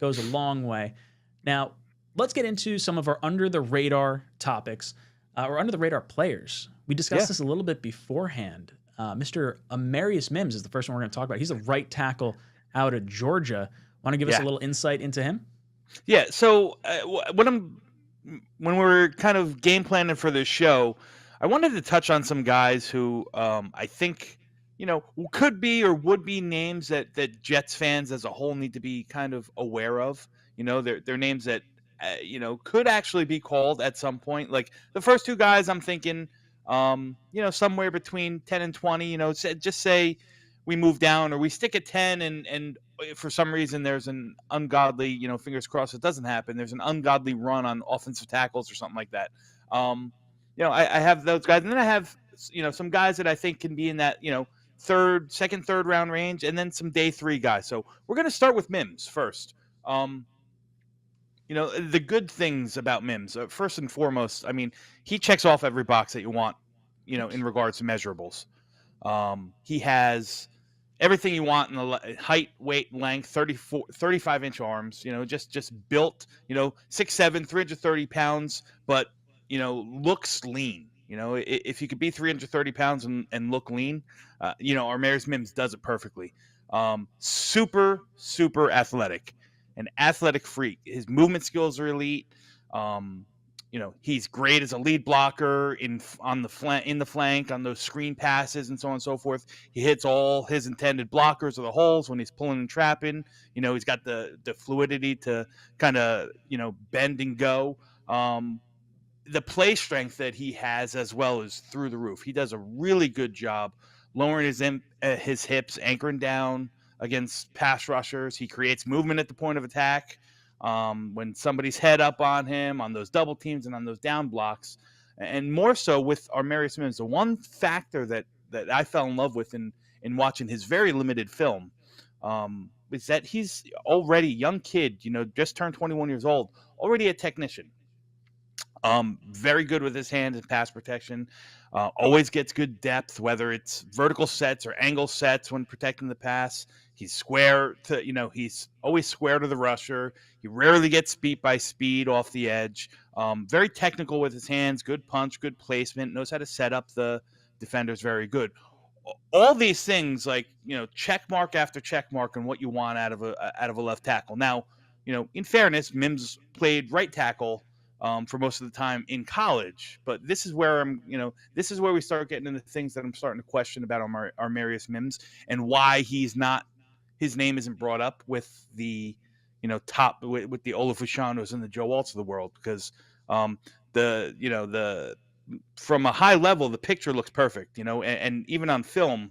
goes a long way. Now, let's get into some of our under-the-radar topics, or under-the-radar players. We discussed this a little bit beforehand. Mr. Amarius Mims is the first one we're going to talk about. He's a right tackle out of Georgia. Want to give us a little insight into him? Yeah, so when we're kind of game planning for this show, I wanted to touch on some guys who I think, could be or would be names that Jets fans as a whole need to be kind of aware of. They're names that, could actually be called at some point. Like the first two guys I'm thinking, somewhere between 10 and 20, just say we move down or we stick at 10 and for some reason there's an ungodly, fingers crossed it doesn't happen, there's an ungodly run on offensive tackles or something like that. I have those guys, and then I have, some guys that I think can be in that, second, third round range, and then some day 3 guys. So we're going to start with Mims first. The good things about Mims, first and foremost, I mean, he checks off every box that you want, in regards to measurables. He has everything you want in the height, weight, length, 35-inch arms, just built, 6'7", 330 pounds, but, looks lean. If you could be 330 pounds and look lean, Amarius Mims does it perfectly. Super, super athletic, an athletic freak. His movement skills are elite. He's great as a lead blocker in the flank on those screen passes and so on and so forth. He hits all his intended blockers or the holes when he's pulling and trapping. He's got the fluidity to kind of, bend and go. The play strength that he has as well is through the roof. He does a really good job lowering his hips, anchoring down against pass rushers. He creates movement at the point of attack. When somebody's head up on him, on those double teams and on those down blocks, and more so with Amarius Mims, the one factor that I fell in love with in watching his very limited film is that he's already a young kid, just turned 21 years old, already a technician. Very good with his hands and pass protection. Always gets good depth, whether it's vertical sets or angle sets when protecting the pass. He's square to, he's always square to the rusher. He rarely gets beat by speed off the edge. Very technical with his hands, good punch, good placement, knows how to set up the defenders very good. All these things, like, check mark after check mark on what you want out of a left tackle. Now, in fairness, Mims played right tackle for most of the time in college, but this is where this is where we start getting into things that I'm starting to question about Amarius Mims and why his name isn't brought up with the, top with the Olufusanos and the Joe Walts of the world, because from a high level, the picture looks perfect, and even on film,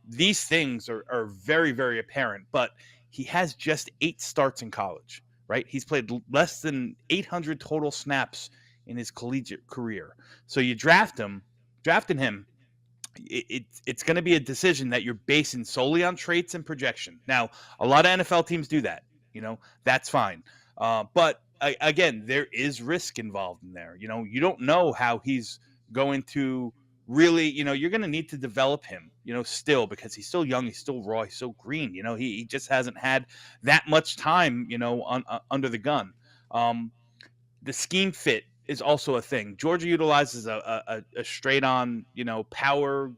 these things are very, very apparent, but he has just 8 starts in college. Right, he's played less than 800 total snaps in his collegiate career. So you drafting him, it's going to be a decision that you're basing solely on traits and projection. Now, a lot of NFL teams do that. That's fine. But again, there is risk involved in there. You don't know how he's going to really, you're going to need to develop him, still, because he's still young, he's still raw, he's still green. He just hasn't had that much time, under the gun. The scheme fit is also a thing. Georgia utilizes a straight on, power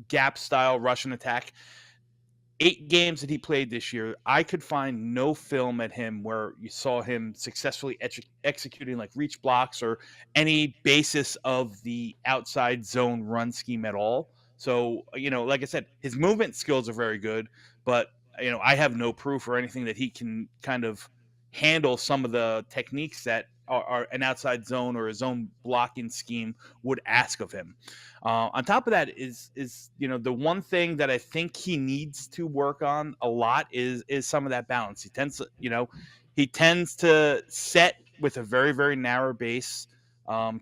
gap style Russian attack. 8 games that he played this year, I could find no film at him where you saw him successfully executing like reach blocks or any basis of the outside zone run scheme at all. So, like I said, his movement skills are very good, but, I have no proof or anything that he can kind of handle some of the techniques that are an outside zone or a zone blocking scheme would ask of him. On top of that is the one thing that I think he needs to work on a lot is some of that balance. He tends to set with a very, very narrow base,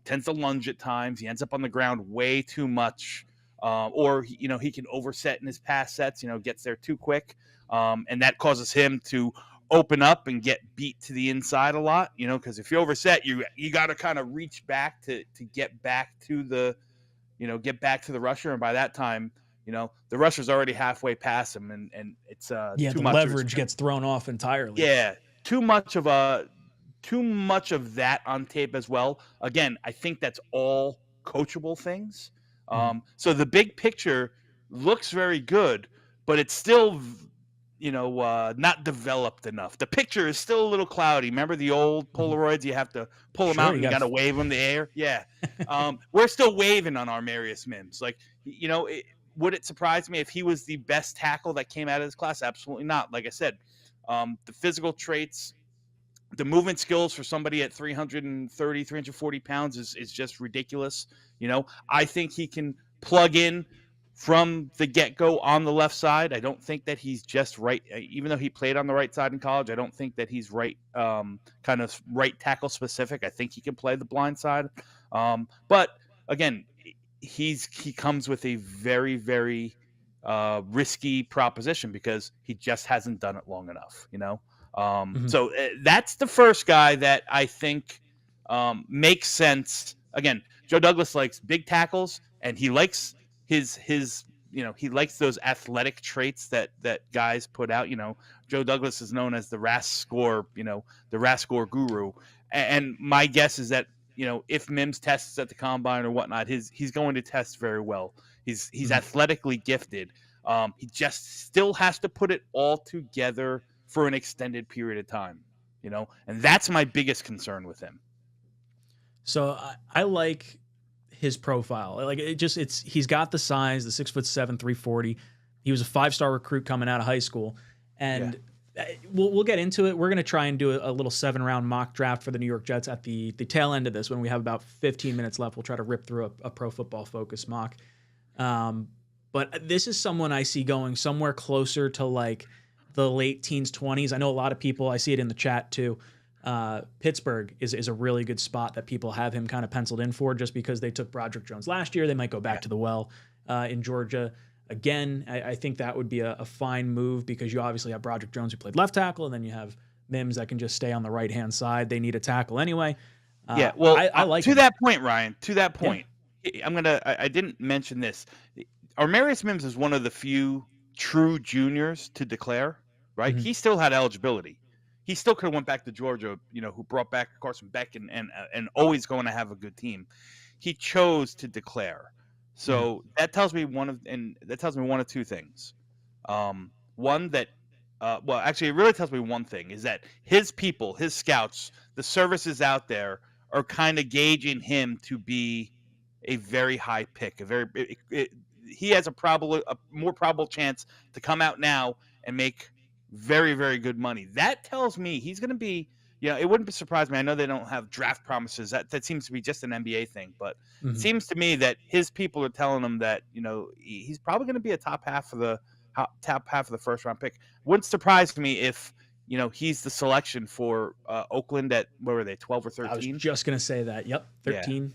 tends to lunge at times. He ends up on the ground way too much, or he can overset in his pass sets. Gets there too quick, and that causes him to open up and get beat to the inside a lot, because if you overset, you got to kind of reach back to get back to the, get back to the rusher. And by that time, the rusher's already halfway past him, and it's too the much leverage gets thrown off entirely. Yeah. too much of that on tape as well. Again, I think that's all coachable things. So the big picture looks very good, but it's still, not developed enough. The picture is still a little cloudy. Remember the old Polaroids? You have to pull them Sure, out and you got to wave them in the air. Yeah. We're still waving on our Amarius Mims. Like, would it surprise me if he was the best tackle that came out of this class? Absolutely not. Like I said, the physical traits, the movement skills for somebody at 330, 340 pounds is just ridiculous. I think he can plug in from the get-go on the left side. I don't think that he's just right, even though he played on the right side in college. I don't think that he's right, kind of right tackle specific. I think he can play the blind side. But again, he comes with a very, very risky proposition because he just hasn't done it long enough, So that's the first guy that I think makes sense. Again, Joe Douglas likes big tackles, and he likes his he likes those athletic traits that guys put out. Joe Douglas is known as the RAS score, the RAS score guru. And my guess is that if Mims tests at the combine or whatnot, he's going to test very well. He's athletically gifted. He just still has to put it all together for an extended period of time, and that's my biggest concern with him. So I like his profile. Like he's got the size, the 6'7", 340. He was a 5-star recruit coming out of high school, and we'll get into it. We're going to try and do a little 7-round mock draft for the New York Jets at the tail end of this when we have about 15 minutes left. We'll try to rip through a Pro Football Focus mock. But this is someone I see going somewhere closer to like the late teens, 20s. I know a lot of people, I see it in the chat too. Pittsburgh is a really good spot that people have him kind of penciled in for just because they took Broderick Jones last year. They might go back to the well in Georgia. Again, I think that would be a fine move because you obviously have Broderick Jones who played left tackle, and then you have Mims that can just stay on the right-hand side. They need a tackle anyway. Well, I like to him. that point, Ryan, to that point, I didn't mention this. Amarius Mims is one of the few true juniors to declare, right? He still had eligibility. He still could have went back to Georgia, who brought back Carson Beck and always going to have a good team. He chose to declare. So that tells me one of two things. One that, actually, it really tells me one thing is that his people, his scouts, the services out there are kind of gauging him to be a very high pick. He has a more probable chance to come out now and make very, very good money. That tells me he's going to be, it wouldn't surprise me. I know they don't have draft promises. That seems to be just an NBA thing, but it seems to me that his people are telling him that, he's probably going to be a top half of the first round pick. Wouldn't surprise me if, he's the selection for Oakland at, what were they, 12 or 13? I was just going to say that. Yep, 13.